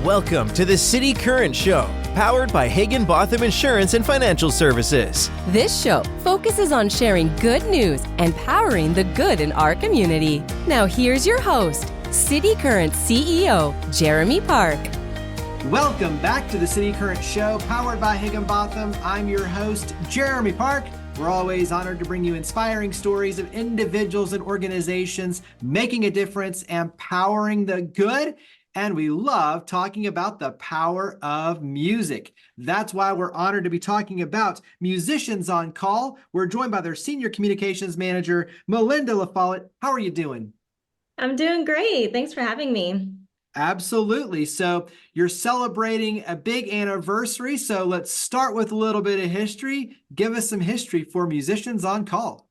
Welcome to the City Current Show, powered by Higginbotham Insurance and Financial Services. This show focuses on sharing good news and powering the good in our community. Now here's your host, City Current CEO, Jeremy Park. Welcome back to the City Current Show, powered by Higginbotham. I'm your host, Jeremy Park. We're always honored to bring you inspiring stories of individuals and organizations making a difference and powering the good. And we love talking about the power of music. That's why we're honored to be talking about Musicians on Call. We're joined by their Senior Communications Manager, Melinda LaFollette. How are you doing? I'm doing great. Thanks for having me. Absolutely. So you're celebrating a big anniversary. So let's start with a little bit of history. Give us some history for Musicians on Call.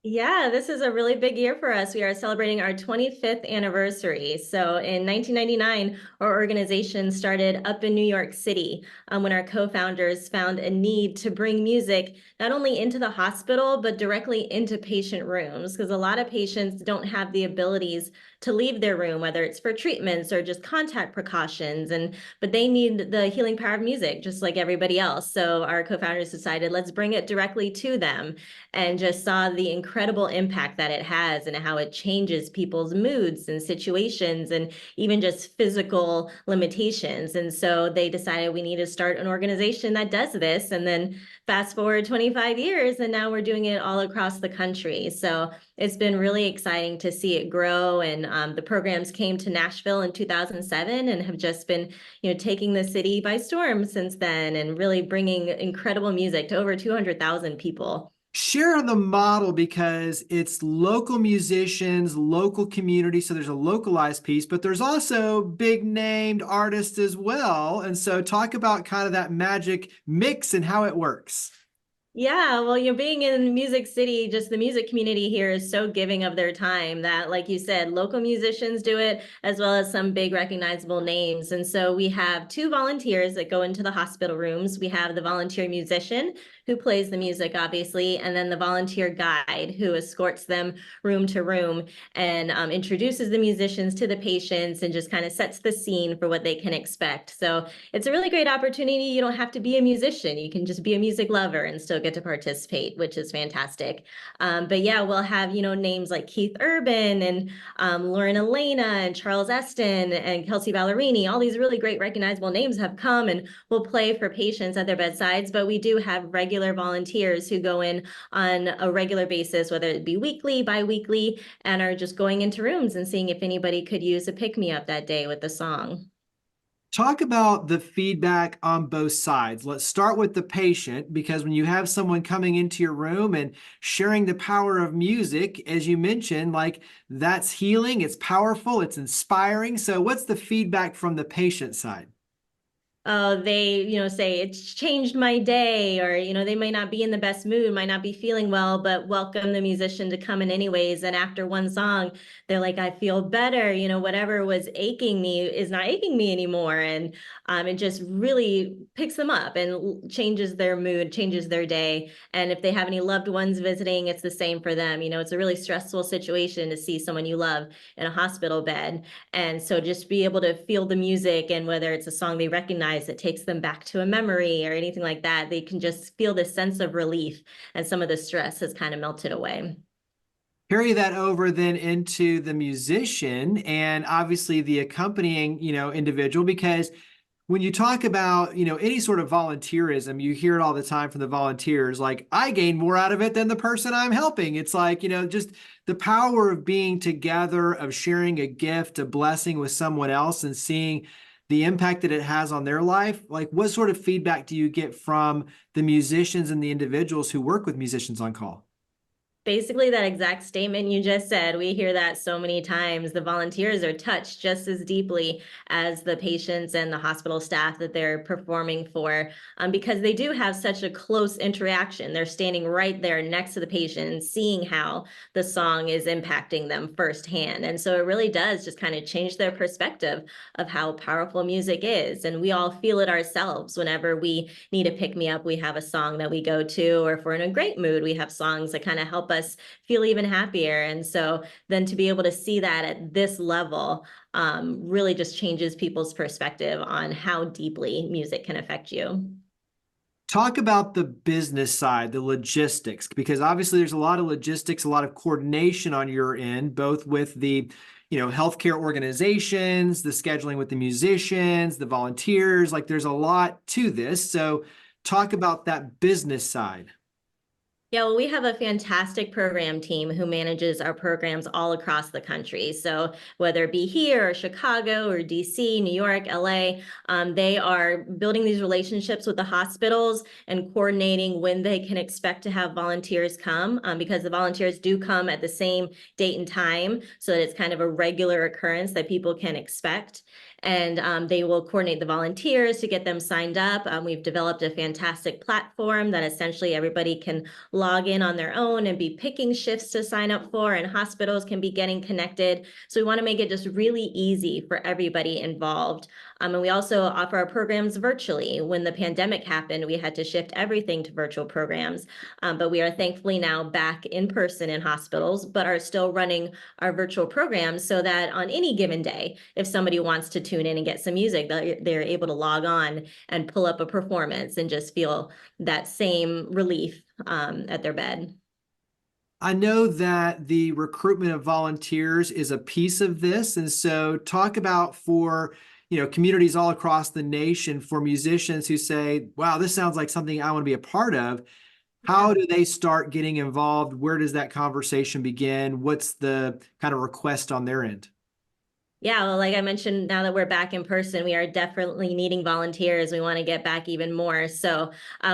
Yeah, this is a really big year for us. We are celebrating our 25th anniversary. So in 1999, our organization started up in New York City when our co-founders found a need to bring music not only into the hospital, but directly into patient rooms, because a lot of patients don't have the abilities to leave their room, whether it's for treatments or just contact precautions, but they need the healing power of music just like everybody else. So our co-founders decided, let's bring it directly to them, and just saw the incredible impact that it has and how it changes people's moods and situations and even just physical limitations. And so they decided we need to start an organization that does this. And then fast forward 25 years, and now we're doing it all across the country. So it's been really exciting to see it grow. And the programs came to Nashville in 2007 and have just been, taking the city by storm since then, and really bringing incredible music to over 200,000 people. Share the model, because it's local musicians, local community. So there's a localized piece, but there's also big named artists as well. And so talk about kind of that magic mix and how it works. Yeah, well, being in Music City, just the music community here is so giving of their time that, like you said, local musicians do it, as well as some big recognizable names. And so we have two volunteers that go into the hospital rooms. We have the volunteer musician who plays the music, obviously, and then the volunteer guide who escorts them room to room and introduces the musicians to the patients and just kind of sets the scene for what they can expect. So it's a really great opportunity. You don't have to be a musician. You can just be a music lover and still get to participate, which is fantastic. But yeah, we'll have, names like Keith Urban and Lauren Elena and Charles Eston and Kelsey Ballerini. All these really great recognizable names have come and will play for patients at their bedsides. But we do have regular volunteers who go in on a regular basis, whether it be weekly, bi-weekly, and are just going into rooms and seeing if anybody could use a pick-me-up that day with the song. Talk about the feedback on both sides. Let's start with the patient, because when you have someone coming into your room and sharing the power of music, as you mentioned, like that's healing, it's powerful, it's inspiring. So what's the feedback from the patient side? They, say it's changed my day, or, they might not be in the best mood, might not be feeling well, but welcome the musician to come in anyways. And after one song, they're like, I feel better. Whatever was aching me is not aching me anymore. And it just really picks them up and changes their mood, changes their day. And if they have any loved ones visiting, it's the same for them. It's a really stressful situation to see someone you love in a hospital bed. And so just be able to feel the music, and whether it's a song they recognize that takes them back to a memory or anything like that, they can just feel this sense of relief, and some of the stress has kind of melted away. Carry that over then into the musician and obviously the accompanying, individual, because when you talk about, any sort of volunteerism, you hear it all the time from the volunteers, like, I gain more out of it than the person I'm helping. It's like, just the power of being together, of sharing a gift, a blessing with someone else, and seeing the impact that it has on their life. Like, what sort of feedback do you get from the musicians and the individuals who work with Musicians on Call? Basically, that exact statement you just said, we hear that so many times. The volunteers are touched just as deeply as the patients and the hospital staff that they're performing for, because they do have such a close interaction. They're standing right there next to the patient and seeing how the song is impacting them firsthand. And so it really does just kind of change their perspective of how powerful music is. And we all feel it ourselves. Whenever we need a pick-me-up, we have a song that we go to, or if we're in a great mood, we have songs that kind of help us feel even happier. And so then to be able to see that at this level really just changes people's perspective on how deeply music can affect you. Talk about the business side, the logistics, because obviously there's a lot of logistics, a lot of coordination on your end, both with the, healthcare organizations, the scheduling with the musicians, the volunteers. Like there's a lot to this. So talk about that business side. Yeah, well, we have a fantastic program team who manages our programs all across the country. So whether it be here or Chicago or DC, New York, LA, they are building these relationships with the hospitals and coordinating when they can expect to have volunteers come, because the volunteers do come at the same date and time, so that it's kind of a regular occurrence that people can expect. And they will coordinate the volunteers to get them signed up. We've developed a fantastic platform that essentially everybody can log in on their own and be picking shifts to sign up for, and hospitals can be getting connected. So we want to make it just really easy for everybody involved. And we also offer our programs virtually. When the pandemic happened, we had to shift everything to virtual programs. But we are thankfully now back in person in hospitals, but are still running our virtual programs so that on any given day, if somebody wants to tune in and get some music, they're able to log on and pull up a performance and just feel that same relief at their bed. I know that the recruitment of volunteers is a piece of this. And so talk about for, communities all across the nation, for musicians who say, wow, this sounds like something I want to be a part of. How do they start getting involved? Where does that conversation begin? What's the kind of request on their end? Yeah, well, like I mentioned, now that we're back in person, we are definitely needing volunteers. We want to get back even more. So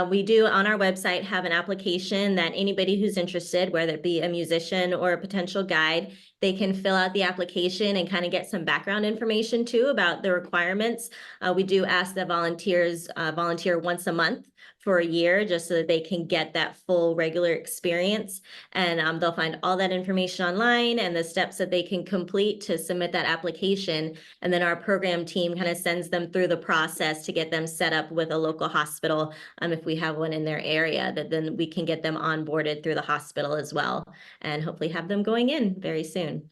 we do on our website have an application that anybody who's interested, whether it be a musician or a potential guide, they can fill out the application and kind of get some background information too about the requirements. We do ask that volunteers volunteer once a month for a year, just so that they can get that full regular experience. And they'll find all that information online and the steps that they can complete to submit that application. And then our program team kind of sends them through the process to get them set up with a local hospital. If we have one in their area, that then we can get them onboarded through the hospital as well, and hopefully have them going in very soon.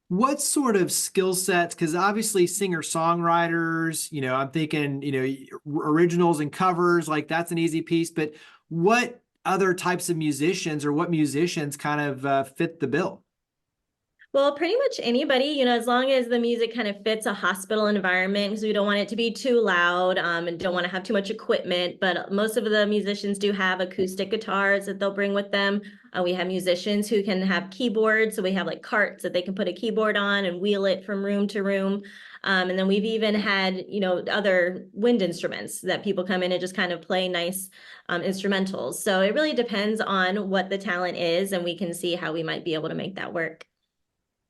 What sort of skill sets? Because obviously singer-songwriters, I'm thinking, originals and covers, like that's an easy piece. But what other types of musicians or what musicians kind of fit the bill? Well, pretty much anybody, as long as the music kind of fits a hospital environment, because we don't want it to be too loud and don't want to have too much equipment. But most of the musicians do have acoustic guitars that they'll bring with them. We have musicians who can have keyboards. So we have like carts that they can put a keyboard on and wheel it from room to room. And then we've even had, other wind instruments that people come in and just kind of play nice instrumentals. So it really depends on what the talent is, and we can see how we might be able to make that work.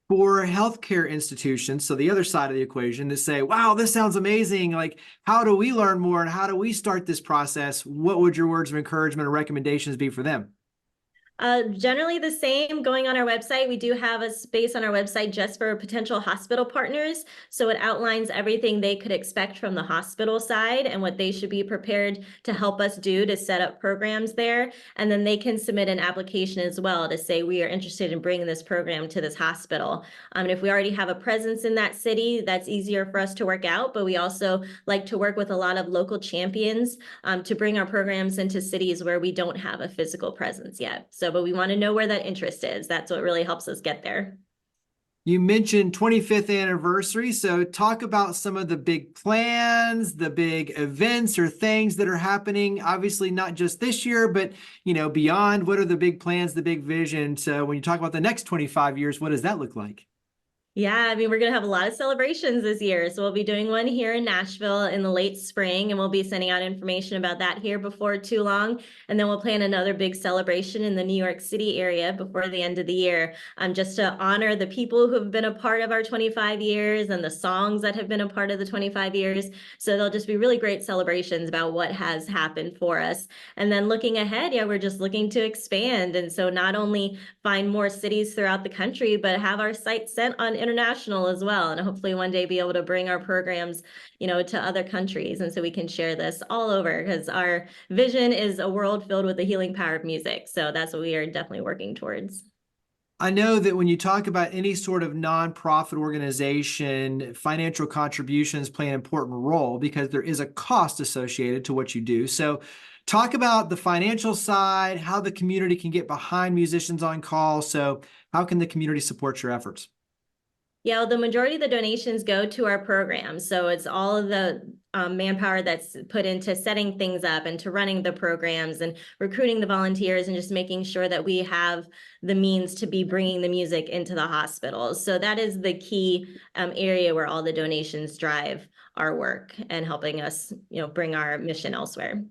For healthcare institutions, so the other side of the equation, to say, wow, this sounds amazing. Like, how do we learn more and how do we start this process? What would your words of encouragement or recommendations be for them? Generally the same. Going on our website, we do have a space on our website just for potential hospital partners. So it outlines everything they could expect from the hospital side and what they should be prepared to help us do to set up programs there. And then they can submit an application as well to say, we are interested in bringing this program to this hospital. And if we already have a presence in that city, that's easier for us to work out. But we also like to work with a lot of local champions to bring our programs into cities where we don't have a physical presence yet. But we want to know where that interest is. That's what really helps us get there. You mentioned 25th anniversary. So talk about some of the big plans, the big events or things that are happening. Obviously, not just this year, but beyond. What are the big plans, the big vision? So when you talk about the next 25 years, what does that look like? Yeah, we're going to have a lot of celebrations this year. So we'll be doing one here in Nashville in the late spring, and we'll be sending out information about that here before too long. And then we'll plan another big celebration in the New York City area before the end of the year, just to honor the people who have been a part of our 25 years and the songs that have been a part of the 25 years. So there'll just be really great celebrations about what has happened for us. And then looking ahead, we're just looking to expand. And so not only find more cities throughout the country, but have our sights set on international as well, and hopefully one day be able to bring our programs, to other countries. And so we can share this all over, because our vision is a world filled with the healing power of music. So that's what we are definitely working towards. I know that when you talk about any sort of nonprofit organization, financial contributions play an important role because there is a cost associated to what you do. So talk about the financial side, how the community can get behind Musicians on Call. So how can the community support your efforts? Yeah, well, the majority of the donations go to our program. So it's all of the manpower that's put into setting things up and to running the programs and recruiting the volunteers and just making sure that we have the means to be bringing the music into the hospitals. So that is the key area where all the donations drive our work and helping us, bring our mission elsewhere.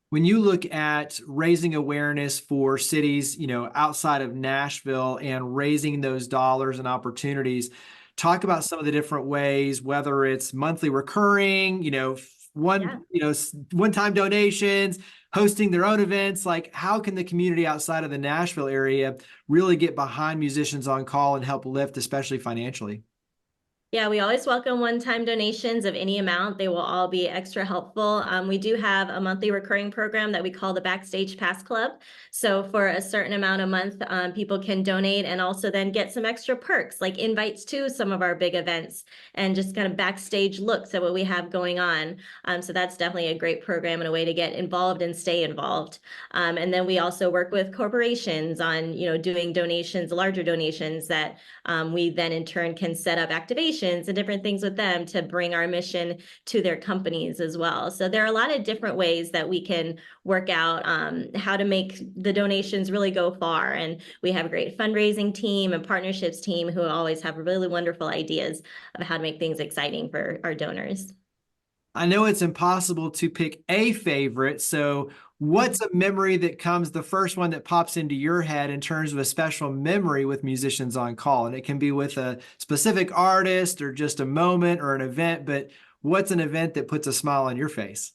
When you look at raising awareness for cities, outside of Nashville and raising those dollars and opportunities, talk about some of the different ways, whether it's monthly recurring, one-time donations, hosting their own events. Like, how can the community outside of the Nashville area really get behind Musicians on Call and help lift, especially financially? Yeah, we always welcome one-time donations of any amount. They will all be extra helpful. We do have a monthly recurring program that we call the Backstage Pass Club. So for a certain amount a month, people can donate and also then get some extra perks, like invites to some of our big events and just kind of backstage looks at what we have going on. So that's definitely a great program and a way to get involved and stay involved. And then we also work with corporations on, doing donations, larger donations that we then in turn can set up activations and different things with them to bring our mission to their companies as well. So there are a lot of different ways that we can work out how to make the donations really go far. And we have a great fundraising team and partnerships team who always have really wonderful ideas of how to make things exciting for our donors. I know it's impossible to pick a favorite. So what's a memory that comes, the first one that pops into your head in terms of a special memory with Musicians on Call? And it can be with a specific artist or just a moment or an event, but what's an event that puts a smile on your face?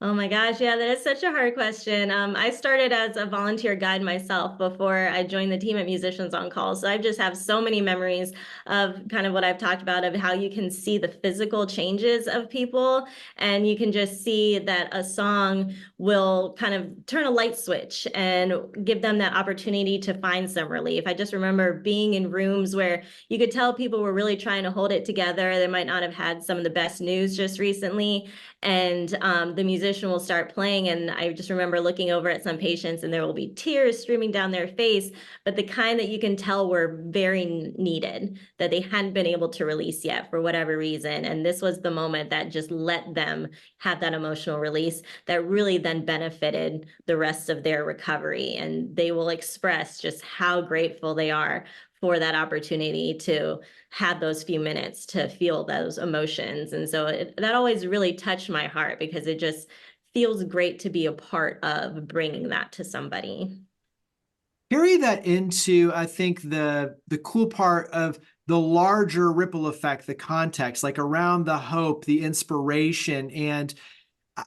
Oh my gosh, yeah, that is such a hard question. I started as a volunteer guide myself before I joined the team at Musicians on Call. So I just have so many memories of kind of what I've talked about, of how you can see the physical changes of people, and you can just see that a song will kind of turn a light switch and give them that opportunity to find some relief. I just remember being in rooms where you could tell people were really trying to hold it together. They might not have had some of the best news just recently, and the musician will start playing, and I just remember looking over at some patients and there will be tears streaming down their face, but the kind that you can tell were very needed, that they hadn't been able to release yet for whatever reason. And this was the moment that just let them have that emotional release that really then benefited the rest of their recovery. And they will express just how grateful they are for that opportunity to have those few minutes to feel those emotions. And so that always really touched my heart, because it just feels great to be a part of bringing that to somebody. Carry that into, I think, the cool part of the larger ripple effect, the context, like around the hope, the inspiration. And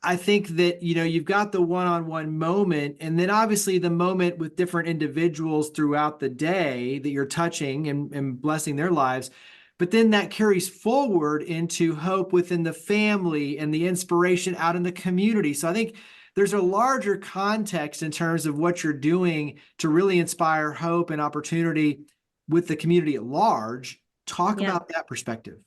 I think that, you've got the one-on-one moment, and then obviously the moment with different individuals throughout the day that you're touching and blessing their lives. But then that carries forward into hope within the family and the inspiration out in the community. So I think there's a larger context in terms of what you're doing to really inspire hope and opportunity with the community at large. Talk about that perspective.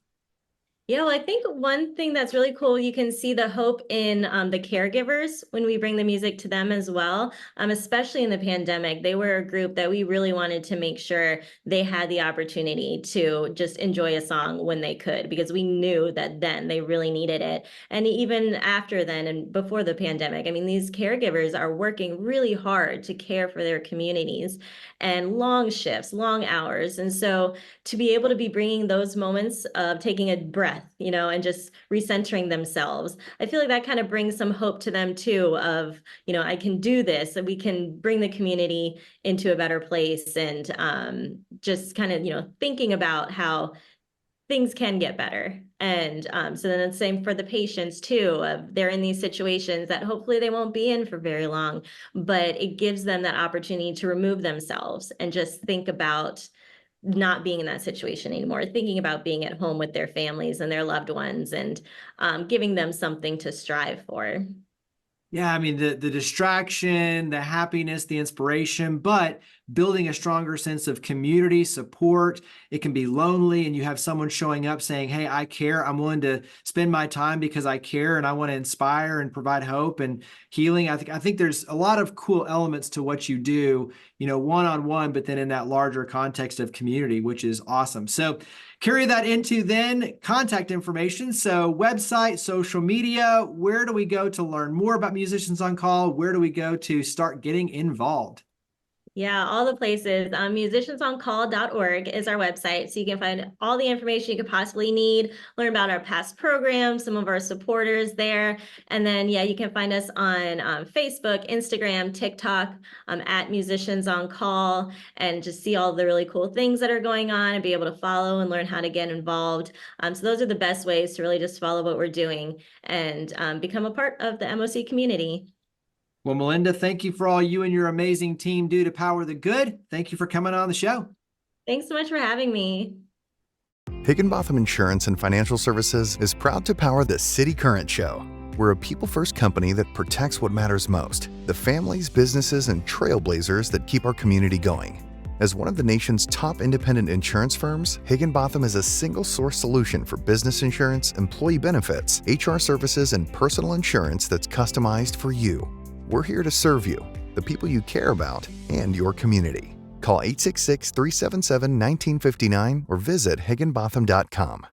Yeah, well, I think one thing that's really cool, you can see the hope in the caregivers when we bring the music to them as well, especially in the pandemic. They were a group that we really wanted to make sure they had the opportunity to just enjoy a song when they could, because we knew that then they really needed it. And even after then and before the pandemic, I mean, these caregivers are working really hard to care for their communities, and long shifts, long hours. And so to be able to be bringing those moments of taking a breath, and just recentering themselves, I feel like that kind of brings some hope to them too, of, I can do this, and we can bring the community into a better place. And just kind of, thinking about how things can get better. And so then the same for the patients too. They're in these situations that hopefully they won't be in for very long, but it gives them that opportunity to remove themselves and just think about not being in that situation anymore, thinking about being at home with their families and their loved ones, and giving them something to strive for. Yeah, I mean, the distraction, the happiness, the inspiration, but building a stronger sense of community support. It can be lonely, and you have someone showing up saying, hey, I care. I'm willing to spend my time because I care, and I want to inspire and provide hope and healing. I think there's a lot of cool elements to what you do, one-on-one, but then in that larger context of community, which is awesome. So carry that into then contact information. So website, social media, where do we go to learn more about Musicians on Call? Where do we go to start getting involved? Yeah, all the places. Musiciansoncall.org is our website. So you can find all the information you could possibly need, learn about our past programs, some of our supporters there. And then, yeah, you can find us on Facebook, Instagram, TikTok, at Musicians on Call, and just see all the really cool things that are going on and be able to follow and learn how to get involved. So those are the best ways to really just follow what we're doing and become a part of the MOC community. Well, Melinda, thank you for all you and your amazing team do to power the good. Thank you for coming on the show. Thanks so much for having me. Higginbotham Insurance and Financial Services is proud to power the City Current Show. We're a people-first company that protects what matters most, the families, businesses, and trailblazers that keep our community going. As one of the nation's top independent insurance firms, Higginbotham is a single-source solution for business insurance, employee benefits, HR services, and personal insurance that's customized for you. We're here to serve you, the people you care about, and your community. Call 866-377-1959 or visit higginbotham.com.